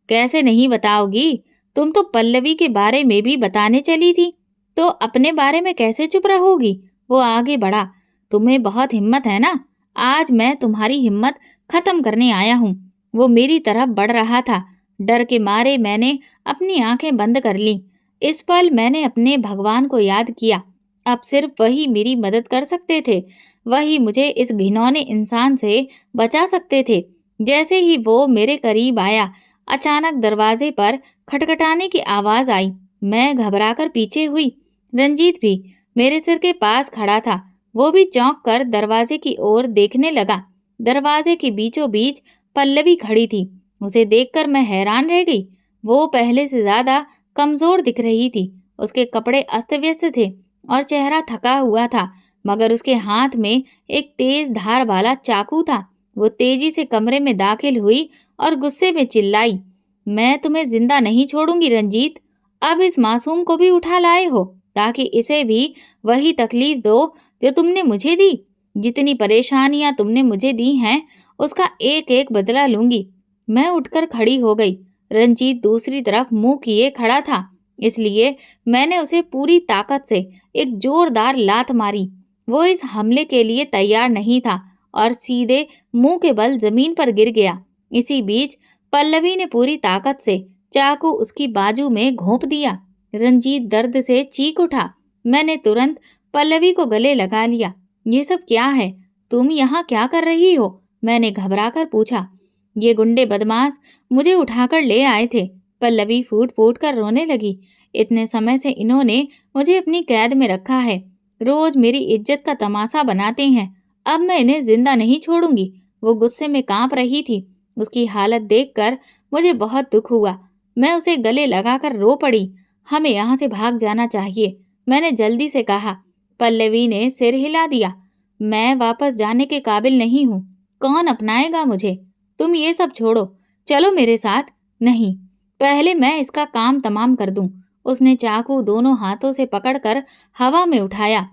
कैसे नहीं बताओगी? तुम तो पल्लवी के बारे में भी बताने चली थी, तो अपने बारे में कैसे चुप रहोगी? वो आगे बढ़ा। तुम्हें बहुत हिम्मत है ना? आज मैं तुम्हारी हिम्मत खत्म करने आया हूँ। वो मेरी तरफ बढ़ रहा था। डर के मारे मैंने अपनी आंखें बंद कर लीं। इस पल मैंने अपने भगवान को याद किया। अब सिर्फ वही मेरी मदद कर सकते थे। वही मुझे इस घिनौने इंसान से बचा सकते थे। जैसे ही वो मेरे करीब आया, अचानक दरवाजे पर खटखटाने की आवाज आई। मैं घबराकर पीछे हुई। रंजीत भी मेरे सिर के पास खड़ा था। वो भी चौंक कर दरवाजे की ओर देखने लगा। दरवाजे के बीचों बीच पल्लवी खड़ी थी। उसे देखकर मैं हैरान रह गई। वो पहले से ज्यादा कमजोर दिख रही थी। उसके कपड़े अस्त व्यस्त थे और चेहरा थका हुआ था, मगर उसके हाथ में एक तेज धार वाला चाकू था। वो तेजी से कमरे में दाखिल हुई और गुस्से में चिल्लाई, मैं तुम्हें जिंदा नहीं छोड़ूंगी रंजीत। अब इस मासूम को भी उठा लाए हो ताकि इसे भी वही तकलीफ दो जो तुमने मुझे दी। जितनी परेशानियां तुमने मुझे दी हैं, उसका एक एक बदला लूंगी। मैं उठकर खड़ी हो गई। रंजीत दूसरी तरफ मुंह किए खड़ा था, इसलिए मैंने उसे पूरी ताकत से एक जोरदार लात मारी। वो इस हमले के लिए तैयार नहीं था और सीधे मुंह के बल जमीन पर गिर गया। इसी बीच पल्लवी ने पूरी ताकत से चाकू उसकी बाजू में घोंप दिया। रंजीत दर्द से चीख उठा। मैंने तुरंत पल्लवी को गले लगा लिया। ये सब क्या है? तुम यहाँ क्या कर रही हो? मैंने घबराकर पूछा। ये गुंडे बदमाश मुझे उठाकर ले आए थे। पल्लवी फूट फूट कर रोने लगी। इतने समय से इन्होंने मुझे अपनी कैद में रखा है। रोज मेरी इज्जत का तमाशा बनाते हैं। अब मैं इन्हें जिंदा नहीं छोड़ूंगी। वो गुस्से में कांप रही थी। उसकी हालत देखकर मुझे बहुत दुख हुआ। मैं उसे गले लगाकर रो पड़ी। हमें यहाँ से भाग जाना चाहिए, मैंने जल्दी से कहा। पल्लवी ने सिर हिला दिया। मैं वापस जाने के काबिल नहीं हूँ। कौन अपनाएगा मुझे? तुम ये सब छोड़ो, चलो मेरे साथ। नहीं, पहले मैं इसका काम तमाम कर दूं। उसने चाकू दोनों हाथों से पकड़कर हवा में उठाया।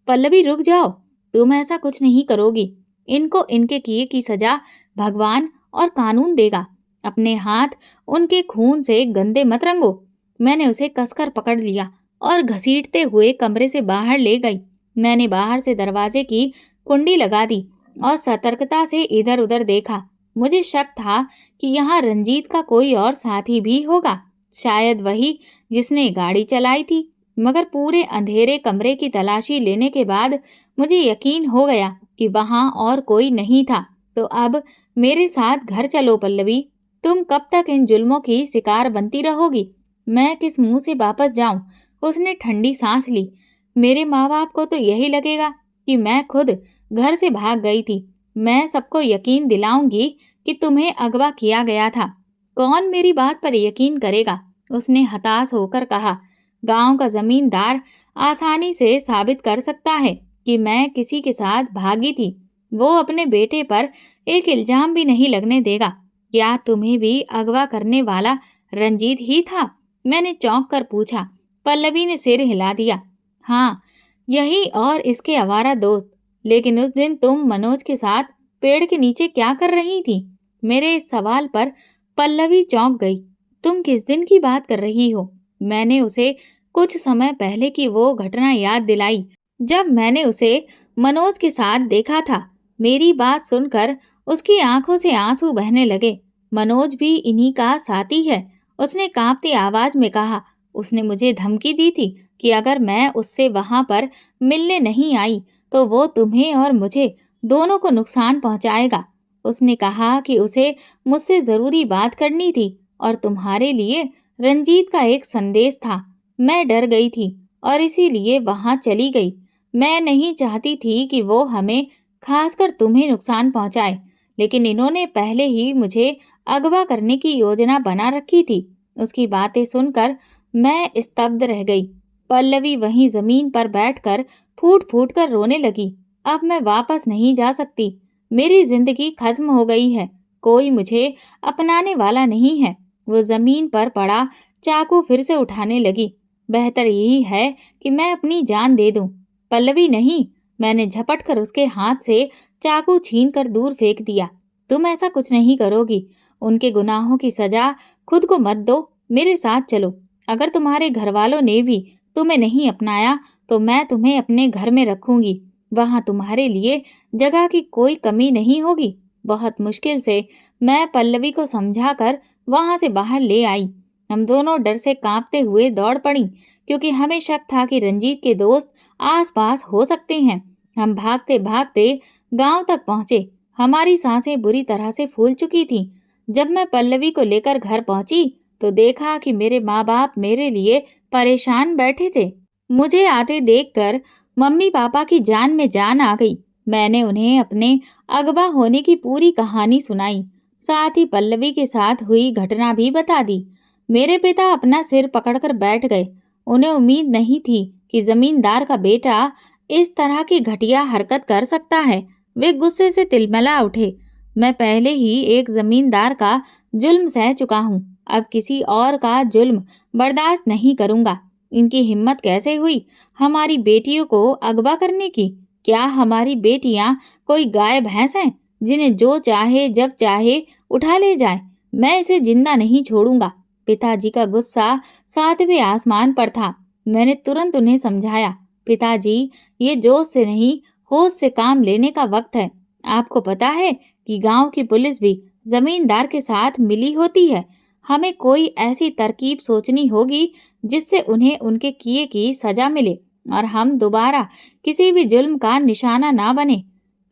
पल्लवी रुक जाओ, तुम ऐसा कुछ नहीं करोगी। इनको इनके किए की सजा भगवान और कानून देगा। अपने हाथ उनके खून से गंदे मत रंगो। मैंने उसे कसकर पकड़ लिया और घसीटते हुए कमरे से बाहर ले गई। मैंने बाहर से दरवाजे की कुंडी लगा दी और सतर्कता से इधर उधर देखा। मुझे शक था कि यहाँ रंजीत का कोई और साथी भी होगा, शायद वही जिसने गाड़ी चलाई थी। मगर पूरे अंधेरे कमरे की तलाशी लेने के बाद मुझे यकीन हो गया कि वहां और कोई नहीं था। तो अब मेरे साथ घर चलो पल्लवी। तुम कब तक इन जुल्मों की शिकार बनती रहोगी? मैं किस मुंह से वापस जाऊं? उसने ठंडी सांस ली। मेरे माँ बाप को तो यही लगेगा कि मैं खुद घर से भाग गई थी। मैं सबको यकीन दिलाऊंगी कि तुम्हें अगवा किया गया था। कौन मेरी बात पर यकीन करेगा? उसने हताश होकर कहा। गांव का जमींदार आसानी से साबित कर सकता है कि मैं किसी के साथ भागी थी। वो अपने बेटे पर एक इल्जाम भी नहीं लगने देगा। क्या तुम्हें भी अगवा करने वाला रंजीत ही था? मैंने चौंक कर पूछा। पल्लवी ने सिर हिला दिया। हाँ, यही और इसके आवारा दोस्त। लेकिन उस दिन तुम मनोज के साथ पेड़ के नीचे क्या कर रही थी? मेरे इस सवाल पर पल्लवी चौंक गई। तुम किस दिन की बात कर रही हो? मैंने उसे कुछ समय पहले की वो घटना याद दिलाई जब मैंने उसे मनोज के साथ देखा था। मेरी बात सुनकर उसकी आंखों से आंसू बहने लगे। मनोज भी इन्हीं का साथी है, उसने कांपती आवाज में कहा। उसने मुझे धमकी दी थी कि अगर मैं उससे वहां पर मिलने नहीं आई तो वो तुम्हें और मुझे दोनों को नुकसान पहुंचाएगा। उसने कहा कि उसे मुझसे जरूरी बात करनी थी और तुम्हारे लिए रंजीत का एक संदेश था। मैं डर गई थी और इसीलिए वहां चली गई। मैं नहीं चाहती थी कि वो हमें, खासकर तुम्हें, नुकसान पहुंचाए, लेकिन इन्होंने पहले ही मुझे अगवा करने की योजना बना रखी थी। उसकी बातें सुनकर मैं स्तब्ध रह गई। पल्लवी वहीं जमीन पर बैठकर फूट फूट कर रोने लगी। अब मैं वापस नहीं जा सकती। मेरी जिंदगी खत्म हो गई है। कोई मुझे अपनाने वाला नहीं है। वो जमीन पर पड़ा चाकू फिर से उठाने लगी। बेहतर यही है कि मैं अपनी जान दे दूं। पल्लवी नहीं, मैंने झपट कर उसके हाथ से चाकू छीन कर दूर फेंक दिया। तुम ऐसा कुछ नहीं करोगी। उनके गुनाहों की सजा खुद को मत दो, मेरे साथ चलो। अगर तुम्हारे घर वालों ने भी तुम्हें नहीं अपनाया तो मैं तुम्हें अपने घर में रखूंगी। वहां तुम्हारे लिए जगह की कोई कमी नहीं होगी। बहुत मुश्किल से मैं पल्लवी को समझाकर वहां से बाहर ले आई। हम दोनों डर से कांपते हुए दौड़ पड़ी, क्योंकि हमें शक था कि रंजीत के दोस्त आसपास हो सकते हैं। हम भागते भागते गांव तक पहुंचे। हमारी सांसें बुरी तरह से फूल चुकी थीं। जब मैं पल्लवी को लेकर घर पहुंची तो देखा कि मेरे माँ बाप मेरे लिए परेशान बैठे थे। मुझे आते देखकर मम्मी पापा की जान में जान आ गई। मैंने उन्हें अपने अगवा होने की पूरी कहानी सुनाई, साथ ही पल्लवी के साथ हुई घटना भी बता दी। मेरे पिता अपना सिर पकड़कर बैठ गए। उन्हें उम्मीद नहीं थी कि जमींदार का बेटा इस तरह की घटिया हरकत कर सकता है। वे गुस्से से तिलमिला उठे। मैं पहले ही एक जमींदार का जुल्म सह चुका हूँ, अब किसी और का जुल्म बर्दाश्त नहीं करूंगा। इनकी हिम्मत कैसे हुई हमारी बेटियों को अगवा करने की? क्या हमारी बेटियां कोई गाय भैंस हैं जिन्हें जो चाहे जब चाहे उठा ले जाए? मैं इसे जिंदा नहीं छोड़ूंगा। पिताजी का गुस्सा सातवें आसमान पर था। मैंने तुरंत उन्हें समझाया। पिताजी, ये जोश से नहीं, होश से काम लेने का वक्त है। आपको पता है कि गांव की पुलिस भी जमींदार के साथ मिली होती है। हमें कोई ऐसी तरकीब सोचनी होगी जिससे उन्हें उनके किए की सजा मिले और हम दोबारा किसी भी जुल्म का निशाना ना बने।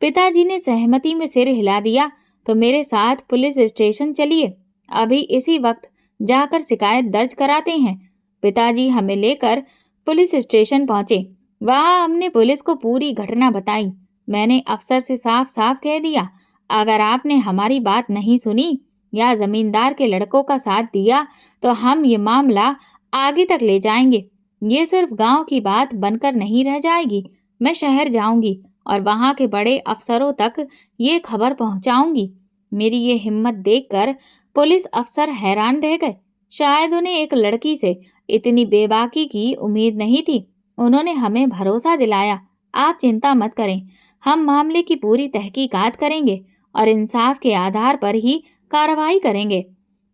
पिताजी ने सहमति में सिर हिला दिया। तो मेरे साथ पुलिस स्टेशन चलिए, अभी इसी वक्त जाकर शिकायत दर्ज कराते हैं। पिताजी हमें लेकर पुलिस स्टेशन पहुंचे। वहां हमने पुलिस को पूरी घटना बताई। मैंने अफसर से साफ साफ कह दिया, अगर आपने हमारी बात नहीं सुनी या जमींदार के लड़कों का साथ दिया तो हम ये मामला आगे तक ले जाएंगे। ये सिर्फ गांव की बात बनकर नहीं रह जाएगी। मैं शहर जाऊंगी और वहां के बड़े अफसरों तक ये खबर पहुंचाऊंगी। मेरी ये हिम्मत देखकर पुलिस अफसर हैरान रह गए। शायद उन्हें एक लड़की से इतनी बेबाकी की उम्मीद नहीं थी। उन्होंने हमें भरोसा दिलाया, आप चिंता मत करें, हम मामले की पूरी तहकीकात करेंगे और इंसाफ के आधार पर ही कार्रवाई करेंगे।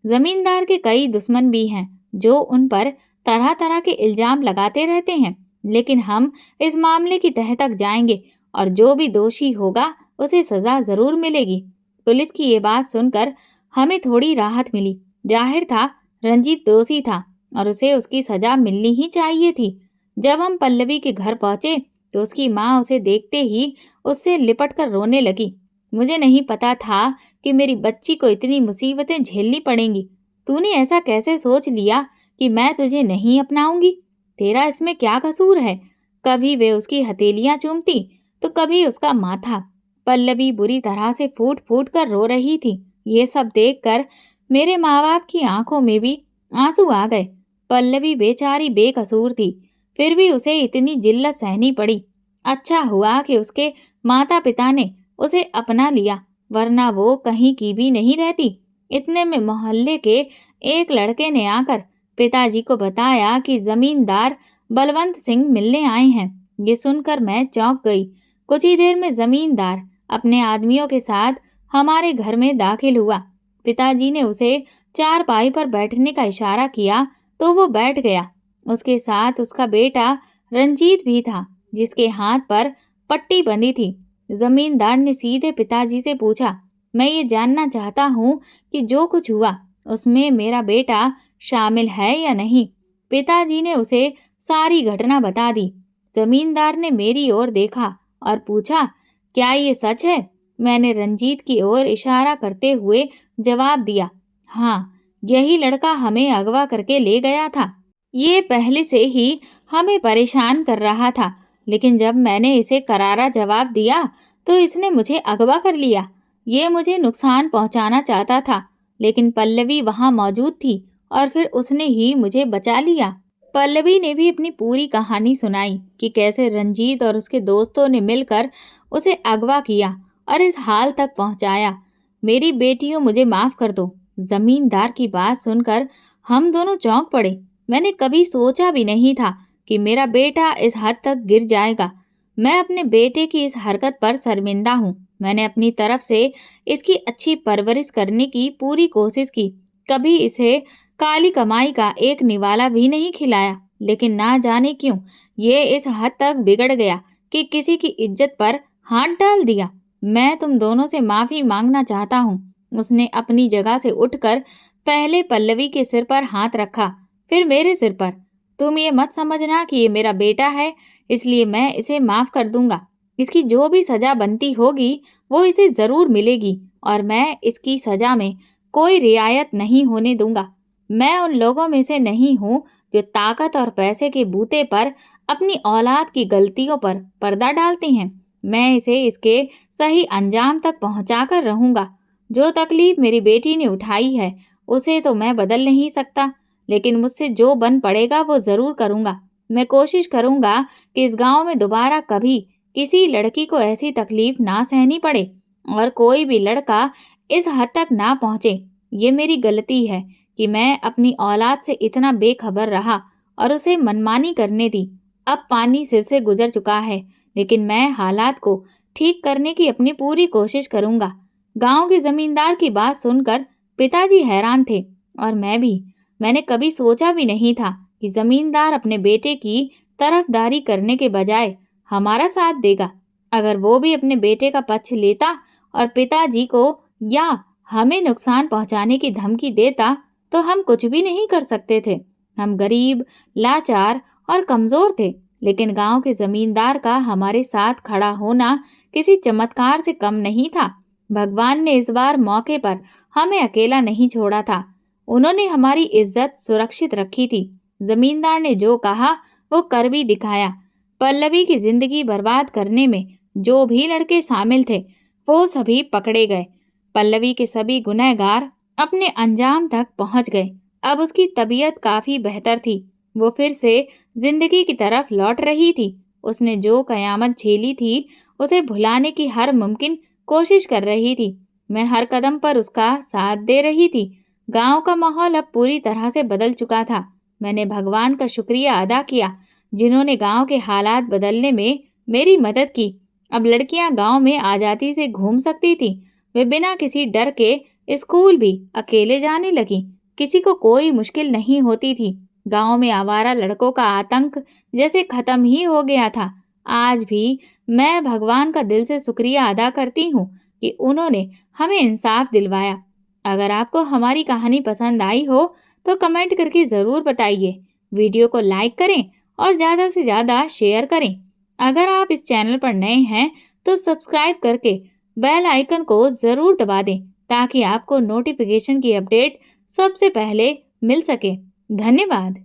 जमींदार के कई दुश्मन भी हैं जो उन पर तरह तरह के इल्जाम लगाते रहते हैं, लेकिन हम इस मामले की तह तक जाएंगे और जो भी दोषी होगा उसे सजा जरूर मिलेगी। पुलिस की ये बात सुनकर हमें थोड़ी राहत मिली। जाहिर था रंजीत दोषी था और उसे उसकी सजा मिलनी ही चाहिए थी। जब हम पल्लवी के घर पहुंचे तो उसकी माँ उसे देखते ही उससे लिपट कर रोने लगी। मुझे नहीं पता था कि मेरी बच्ची को इतनी मुसीबतें झेलनी पड़ेंगी। तूने ऐसा कैसे सोच लिया कि मैं तुझे नहीं अपनाऊंगी? तेरा इसमें क्या कसूर है? कभी वे उसकी हथेलियां चूमती तो कभी उसका माथा। पल्लवी बुरी तरह से फूट फूट कर रो रही थी। ये सब देखकर मेरे माँ बाप की आंखों में भी आंसू आ गए। पल्लवी बेचारी बेकसूर थी, फिर भी उसे इतनी जिल्लत सहनी पड़ी। अच्छा हुआ कि उसके माता पिता ने उसे अपना लिया, वरना वो कहीं की भी नहीं रहती। इतने में मोहल्ले के एक लड़के ने आकर पिताजी को बताया कि जमींदार बलवंत सिंह मिलने आए हैं। ये सुनकर मैं चौंक गई। कुछ ही देर में जमींदार अपने आदमियों के साथ हमारे घर में दाखिल हुआ। पिताजी ने उसे चारपाई पर बैठने का इशारा किया तो वो बैठ गया। उसके साथ उसका बेटा रंजीत भी था, जिसके हाथ पर पट्टी बंधी थी। जमींदार ने सीधे पिताजी से पूछा, मैं ये जानना चाहता हूँ कि जो कुछ हुआ उसमें मेरा बेटा शामिल है या नहीं। पिताजी ने उसे सारी घटना बता दी। जमींदार ने मेरी ओर देखा और पूछा, क्या ये सच है? मैंने रंजीत की ओर इशारा करते हुए जवाब दिया, हाँ, यही लड़का हमें अगवा करके ले गया था। ये पहले से ही हमें परेशान कर रहा था, लेकिन जब मैंने इसे करारा जवाब दिया तो इसने मुझे अगवा कर लिया। ये मुझे नुकसान पहुंचाना चाहता था, लेकिन पल्लवी वहां मौजूद थी और फिर उसने ही मुझे बचा लिया। पल्लवी ने भी अपनी पूरी कहानी सुनाई कि कैसे रंजीत और उसके दोस्तों ने मिलकर उसे अगवा किया और इस हाल तक पहुंचाया। मेरी बेटियों, मुझे माफ कर दो। जमींदार की बात सुनकर हम दोनों चौंक पड़े। मैंने कभी सोचा भी नहीं था कि मेरा बेटा इस हद तक गिर जाएगा। मैं अपने बेटे की इस हरकत पर शर्मिंदा हूँ। मैंने अपनी तरफ से इसकी अच्छी परवरिश करने की पूरी कोशिश की। कभी इसे काली कमाई का एक निवाला भी नहीं खिलाया, लेकिन ना जाने क्यों ये इस हद तक बिगड़ गया कि किसी की इज्जत पर हाथ डाल दिया। मैं तुम दोनों से माफी मांगना चाहता हूँ। उसने अपनी जगह से उठकर पहले पल्लवी के सिर पर हाथ रखा, फिर मेरे सिर पर। तुम ये मत समझना कि ये मेरा बेटा है, इसलिए मैं इसे माफ कर दूंगा। इसकी जो भी सजा बनती होगी वो इसे जरूर मिलेगी और मैं इसकी सजा में कोई रियायत नहीं होने दूंगा। मैं उन लोगों में से नहीं हूँ जो ताकत और पैसे के बूते पर अपनी औलाद की गलतियों पर पर्दा डालते हैं। मैं इसे इसके सही अंजाम तक पहुंचा कर रहूंगा। जो तकलीफ मेरी बेटी ने उठाई है उसे तो मैं बदल नहीं सकता, लेकिन मुझसे जो बन पड़ेगा वो जरूर करूंगा। मैं कोशिश करूंगा कि इस गांव में दोबारा कभी किसी लड़की को ऐसी तकलीफ ना सहनी पड़े और कोई भी लड़का इस हद तक ना पहुंचे। ये मेरी गलती है कि मैं अपनी औलाद से इतना बेखबर रहा और उसे मनमानी करने दी। अब पानी सिर से गुजर चुका है, लेकिन मैं हालात को ठीक करने की अपनी पूरी कोशिश करूंगा। गांव के जमींदार की बात सुनकर पिताजी हैरान थे और मैं भी। मैंने कभी सोचा भी नहीं था कि जमींदार अपने बेटे की तरफदारी करने के बजाय हमारा साथ देगा। अगर वो भी अपने बेटे का पक्ष लेता और पिताजी को या हमें नुकसान पहुंचाने की धमकी देता तो हम कुछ भी नहीं कर सकते थे। हम गरीब, लाचार और कमजोर थे, लेकिन गांव के जमींदार का हमारे साथ खड़ा होना किसी चमत्कार से कम नहीं था। भगवान ने इस बार मौके पर हमें अकेला नहीं छोड़ा था। उन्होंने हमारी इज्जत सुरक्षित रखी थी। जमींदार ने जो कहा वो कर भी दिखाया। पल्लवी की जिंदगी बर्बाद करने में जो भी लड़के शामिल थे वो सभी पकड़े गए। पल्लवी के सभी गुनहगार अपने अंजाम तक पहुंच गए। अब उसकी तबीयत काफी बेहतर थी। वो फिर से जिंदगी की तरफ लौट रही थी। उसने जो कयामत झेली थी उसे भुलाने की हर मुमकिन कोशिश कर रही थी। मैं हर कदम पर उसका साथ दे रही थी। गांव का माहौल अब पूरी तरह से बदल चुका था। मैंने भगवान का शुक्रिया अदा किया जिन्होंने गांव के हालात बदलने में मेरी मदद की। अब लड़कियां गांव में आजादी से घूम सकती थी। वे बिना किसी डर के स्कूल भी अकेले जाने लगी। किसी को कोई मुश्किल नहीं होती थी। गांव में आवारा लड़कों का आतंक जैसे खत्म ही हो गया था। आज भी मैं भगवान का दिल से शुक्रिया अदा करती हूँ कि उन्होंने हमें इंसाफ दिलवाया। अगर आपको हमारी कहानी पसंद आई हो तो कमेंट करके ज़रूर बताइए। वीडियो को लाइक करें और ज़्यादा से ज़्यादा शेयर करें। अगर आप इस चैनल पर नए हैं तो सब्सक्राइब करके बेल आइकन को ज़रूर दबा दें ताकि आपको नोटिफिकेशन की अपडेट सबसे पहले मिल सके। धन्यवाद।